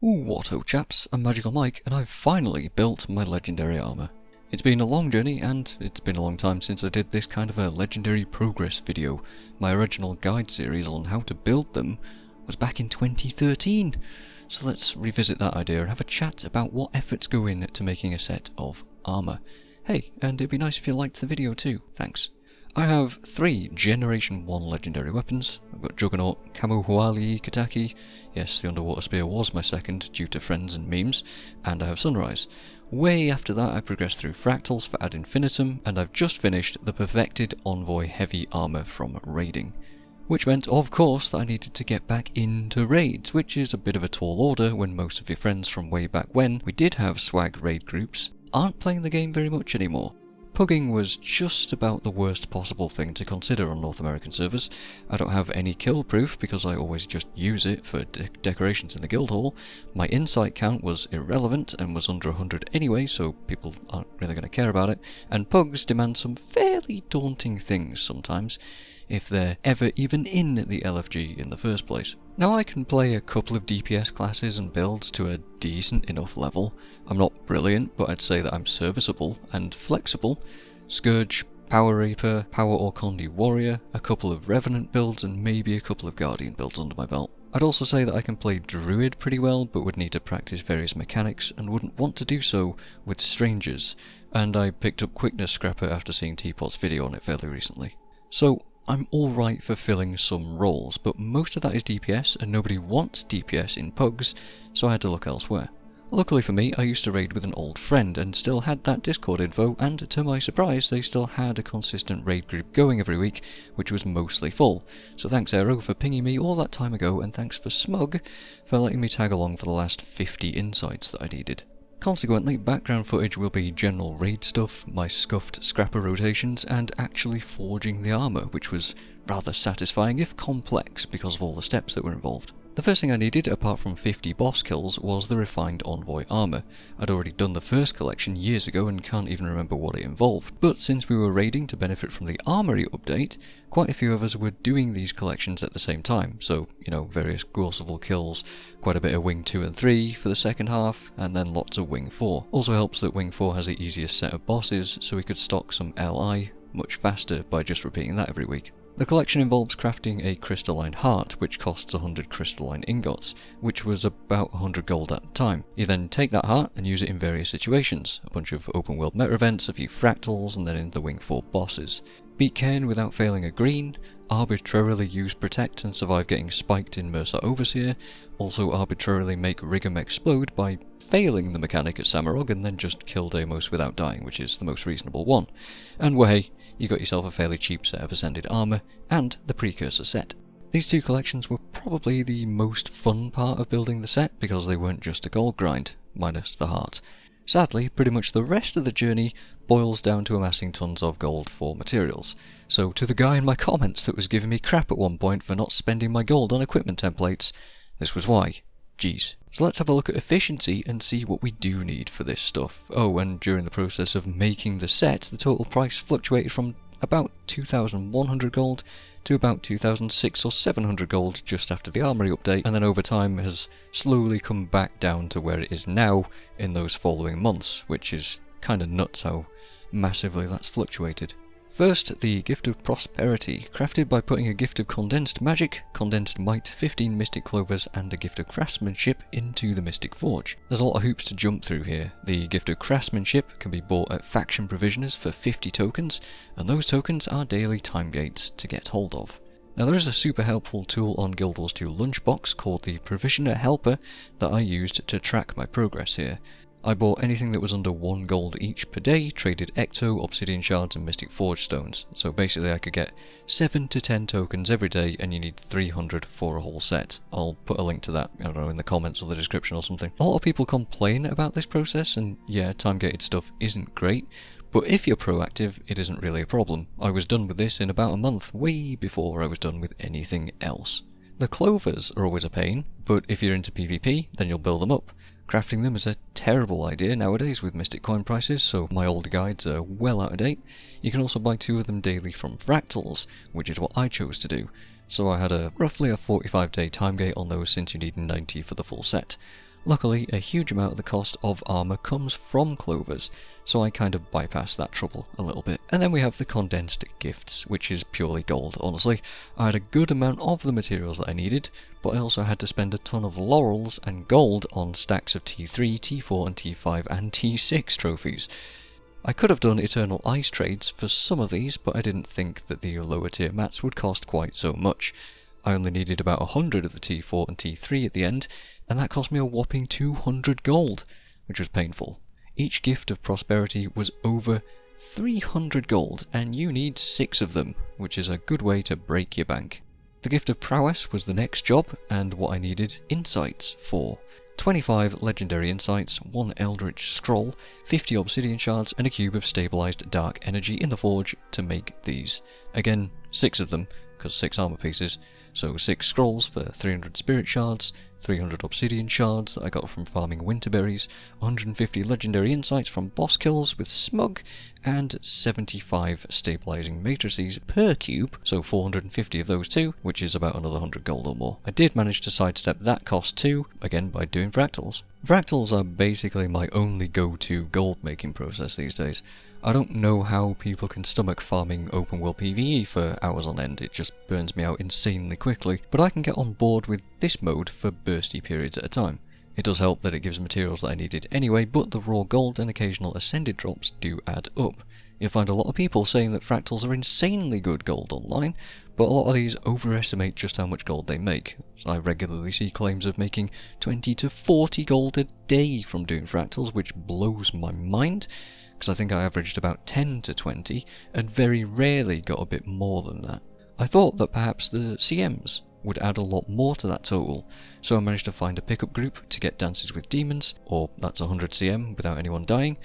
What ho chaps, I'm MagicalMike and I've finally built my legendary armour. It's been a long journey and it's been a long time since I did this kind of a legendary progress video. My original guide series on how to build them was back in 2013. So let's revisit that idea and have a chat about what efforts go into making a set of armour. Hey, and it'd be nice if you liked the video too, thanks. I have 3 Generation 1 legendary weapons. I've got Juggernaut, Camo Huali Kataki, yes, the underwater spear was my second due to friends and memes, and I have Sunrise. Way after that I progressed through Fractals for Ad Infinitum, and I've just finished the perfected Envoy heavy armour from raiding. Which meant, of course, that I needed to get back into raids, which is a bit of a tall order when most of your friends from way back when we did have swag raid groups aren't playing the game very much anymore. Pugging was just about the worst possible thing to consider on North American servers. I don't have any kill proof because I always just use it for decorations in the guild hall. My insight count was irrelevant and was under 100 anyway, so people aren't really going to care about it. And pugs demand some fairly daunting things sometimes, if they're ever even in the LFG in the first place. Now I can play a couple of DPS classes and builds to a decent enough level. I'm not brilliant, but I'd say that I'm serviceable and flexible. Scourge, Power Reaper, Power Orkondi Warrior, a couple of Revenant builds and maybe a couple of Guardian builds under my belt. I'd also say that I can play Druid pretty well, but would need to practice various mechanics and wouldn't want to do so with strangers. And I picked up Quickness Scrapper after seeing Teapot's video on it fairly recently. So I'm alright for filling some roles, but most of that is DPS and nobody wants DPS in pugs, so I had to look elsewhere. Luckily for me, I used to raid with an old friend and still had that Discord info, and to my surprise they still had a consistent raid group going every week, which was mostly full. So thanks Aero for pinging me all that time ago, and thanks for Smug for letting me tag along for the last 50 insights that I needed. Consequently, background footage will be general raid stuff, my scuffed scrapper rotations, and actually forging the armour, which was rather satisfying if complex because of all the steps that were involved. The first thing I needed, apart from 50 boss kills, was the refined Envoy armour. I'd already done the first collection years ago and can't even remember what it involved, but since we were raiding to benefit from the Armoury update, quite a few of us were doing these collections at the same time, so, various Gorseville kills, quite a bit of Wing 2 and 3 for the second half, and then lots of Wing 4. Also helps that Wing 4 has the easiest set of bosses, so we could stock some LI much faster by just repeating that every week. The collection involves crafting a crystalline heart, which costs 100 crystalline ingots, which was about 100 gold at the time. You then take that heart and use it in various situations, a bunch of open world meta events, a few fractals, and then in the Wing 4 bosses. Beat Cairn without failing a green, arbitrarily use Protect and survive getting spiked in Mercer Overseer, also arbitrarily make Rigum explode by failing the mechanic at Samurog and then just kill Deimos without dying, which is the most reasonable one. And way, you got yourself a fairly cheap set of Ascended armour and the Precursor set. These 2 collections were probably the most fun part of building the set because they weren't just a gold grind, minus the heart. Sadly, pretty much the rest of the journey boils down to amassing tons of gold for materials. So to the guy in my comments that was giving me crap at one point for not spending my gold on equipment templates, this was why. Jeez. So let's have a look at efficiency and see what we do need for this stuff. Oh, and during the process of making the set, the total price fluctuated from about 2,100 gold to about 2,600 or 700 gold just after the Armoury update, and then over time has slowly come back down to where it is now in those following months, which is kind of nuts how massively that's fluctuated. First, the Gift of Prosperity, crafted by putting a Gift of Condensed Magic, Condensed Might, 15 Mystic Clovers and a Gift of Craftsmanship into the Mystic Forge. There's a lot of hoops to jump through here. The Gift of Craftsmanship can be bought at Faction Provisioners for 50 tokens, and those tokens are daily time gates to get hold of. Now there is a super helpful tool on Guild Wars 2 Lunchbox called the Provisioner Helper that I used to track my progress here. I bought anything that was under 1 gold each per day, traded Ecto, Obsidian Shards and Mystic Forge Stones. So basically I could get 7 to 10 tokens every day and you need 300 for a whole set. I'll put a link to that, I don't know, in the comments or the description or something. A lot of people complain about this process and yeah, time-gated stuff isn't great, but if you're proactive, it isn't really a problem. I was done with this in about a month, way before I was done with anything else. The clovers are always a pain, but if you're into PvP, then you'll build them up. Crafting them is a terrible idea nowadays with Mystic Coin prices, so my old guides are well out of date. You can also buy 2 of them daily from Fractals, which is what I chose to do. So I had roughly a 45-day time gate on those since you need 90 for the full set. Luckily, a huge amount of the cost of armour comes from clovers, so I kind of bypassed that trouble a little bit. And then we have the condensed gifts, which is purely gold, honestly. I had a good amount of the materials that I needed, but I also had to spend a ton of laurels and gold on stacks of T3, T4 and T5 and T6 trophies. I could have done Eternal Ice trades for some of these, but I didn't think that the lower tier mats would cost quite so much. I only needed about 100 of the T4 and T3 at the end, and that cost me a whopping 200 gold, which was painful. Each gift of prosperity was over 300 gold, and you need 6 of them, which is a good way to break your bank. The gift of prowess was the next job, and what I needed insights for. 25 legendary insights, 1 eldritch scroll, 50 obsidian shards, and a cube of stabilized dark energy in the forge to make these. Again, 6 of them, because 6 armor pieces. So 6 scrolls for 300 spirit shards, 300 obsidian shards that I got from farming winterberries, 150 legendary insights from boss kills with smug, and 75 stabilizing matrices per cube, so 450 of those too, which is about another 100 gold or more. I did manage to sidestep that cost too, again by doing fractals. Fractals are basically my only go-to gold making process these days. I don't know how people can stomach farming open world PvE for hours on end, it just burns me out insanely quickly, but I can get on board with this mode for bursty periods at a time. It does help that it gives materials that I needed anyway, but the raw gold and occasional ascended drops do add up. You'll find a lot of people saying that fractals are insanely good gold online, but a lot of these overestimate just how much gold they make. So I regularly see claims of making 20 to 40 gold a day from doing fractals, which blows my mind, because I think I averaged about 10 to 20, and very rarely got a bit more than that. I thought that perhaps the CMs would add a lot more to that total, so I managed to find a pickup group to get Dances with Demons, or that's 100 CM without anyone dying,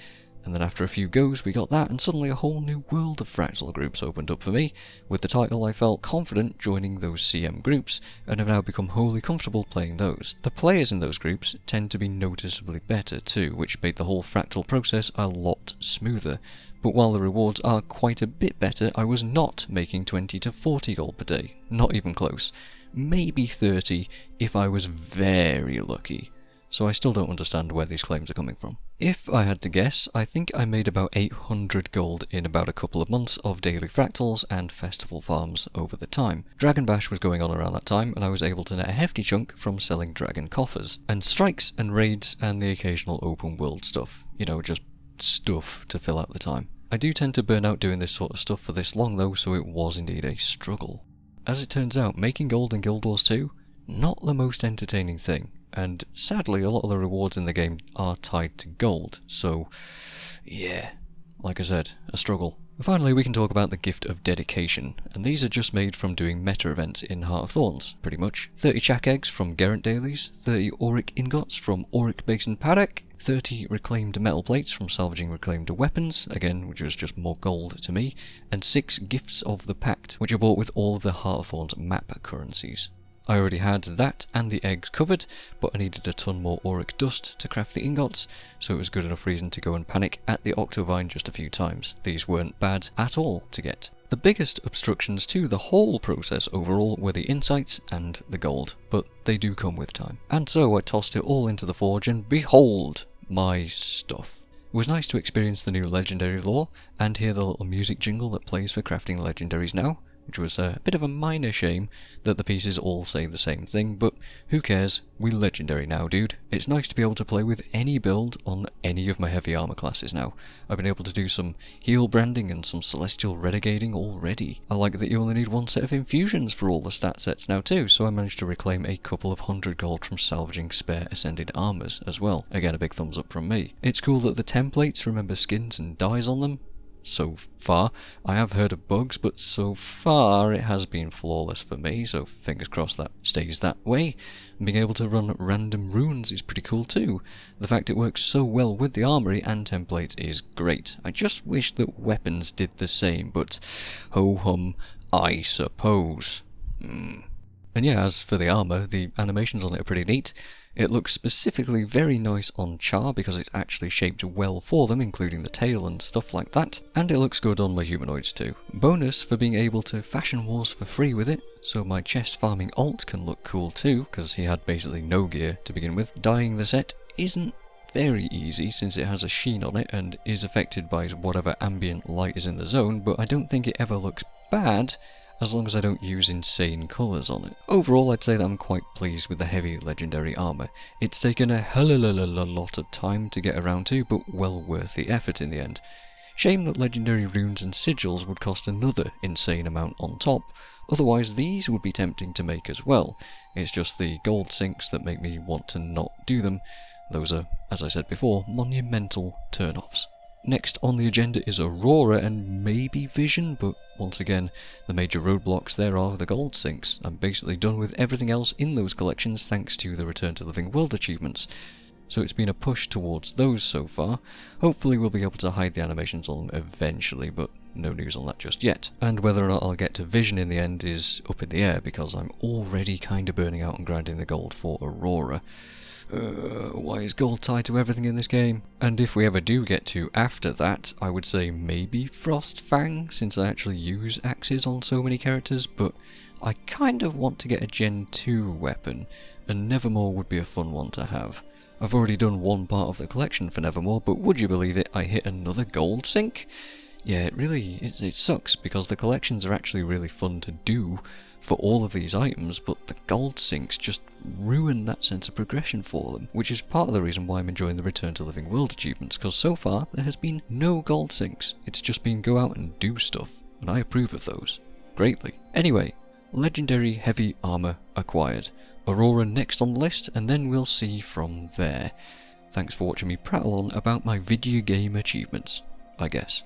and then after a few goes we got that, and suddenly a whole new world of fractal groups opened up for me. With the title I felt confident joining those CM groups, and have now become wholly comfortable playing those. The players in those groups tend to be noticeably better too, which made the whole fractal process a lot smoother. But while the rewards are quite a bit better, I was not making 20 to 40 gold per day, not even close. Maybe 30 if I was very lucky. So I still don't understand where these claims are coming from. If I had to guess, I think I made about 800 gold in about a couple of months of daily fractals and festival farms over the time. Dragon Bash was going on around that time, and I was able to net a hefty chunk from selling dragon coffers, and strikes and raids and the occasional open world stuff. You know, just stuff to fill out the time. I do tend to burn out doing this sort of stuff for this long though, so it was indeed a struggle. As it turns out, making gold in Guild Wars 2, not the most entertaining thing. And sadly, a lot of the rewards in the game are tied to gold, so yeah, like I said, a struggle. Finally, we can talk about the Gift of Dedication, and these are just made from doing meta events in Heart of Thorns, pretty much. 30 Chak eggs from Gerent dailies, 30 Auric ingots from Auric Basin Paddock, 30 reclaimed metal plates from salvaging reclaimed weapons, again, which was just more gold to me, and 6 Gifts of the Pact, which are bought with all of the Heart of Thorns map currencies. I already had that and the eggs covered, but I needed a ton more auric dust to craft the ingots, so it was good enough reason to go and panic at the Octovine just a few times. These weren't bad at all to get. The biggest obstructions to the whole process overall were the insights and the gold, but they do come with time. And so I tossed it all into the forge, and behold, my stuff. It was nice to experience the new legendary lore, and hear the little music jingle that plays for crafting legendaries now, which was a bit of a minor shame that the pieces all say the same thing, but who cares, we're legendary now, dude. It's nice to be able to play with any build on any of my heavy armor classes now. I've been able to do some heal branding and some celestial renegading already. I like that you only need 1 set of infusions for all the stat sets now too, so I managed to reclaim a couple of 100 gold from salvaging spare ascended armors as well. Again, a big thumbs up from me. It's cool that the templates remember skins and dyes on them. So far, I have heard of bugs, but so far it has been flawless for me, so fingers crossed that stays that way. And being able to run random runes is pretty cool too. The fact it works so well with the armory and templates is great. I just wish that weapons did the same, but ho-hum, I suppose. And yeah, as for the armour, the animations on it are pretty neat. It looks specifically very nice on Char because it's actually shaped well for them, including the tail and stuff like that, and it looks good on my humanoids too. Bonus for being able to fashion wars for free with it, so my chest farming alt can look cool too, because he had basically no gear to begin with. Dyeing the set isn't very easy since it has a sheen on it and is affected by whatever ambient light is in the zone, but I don't think it ever looks bad as long as I don't use insane colours on it. Overall, I'd say that I'm quite pleased with the heavy legendary armour. It's taken a hell of a lot of time to get around to, but well worth the effort in the end. Shame that legendary runes and sigils would cost another insane amount on top, otherwise these would be tempting to make as well. It's just the gold sinks that make me want to not do them. Those are, as I said before, monumental turn-offs. Next on the agenda is Aurora and maybe Vision, but once again, the major roadblocks there are the gold sinks. I'm basically done with everything else in those collections thanks to the Return to Living World achievements. So it's been a push towards those so far. Hopefully we'll be able to hide the animations on them eventually, but no news on that just yet. And whether or not I'll get to Vision in the end is up in the air because I'm already kinda burning out and grinding the gold for Aurora. Why is gold tied to everything in this game? And if we ever do get to after that, I would say maybe Frostfang, since I actually use axes on so many characters, but I kind of want to get a Gen 2 weapon, and Nevermore would be a fun one to have. I've already done one part of the collection for Nevermore, but would you believe it, I hit another gold sink? Yeah, it sucks, because the collections are actually really fun to do for all of these items, but the gold sinks just ruin that sense of progression for them, which is part of the reason why I'm enjoying the Return to Living World achievements, because so far there has been no gold sinks. It's just been go out and do stuff, and I approve of those greatly. Anyway, legendary heavy armour acquired. Aurora next on the list, and then we'll see from there. Thanks for watching me prattle on about my video game achievements, I guess.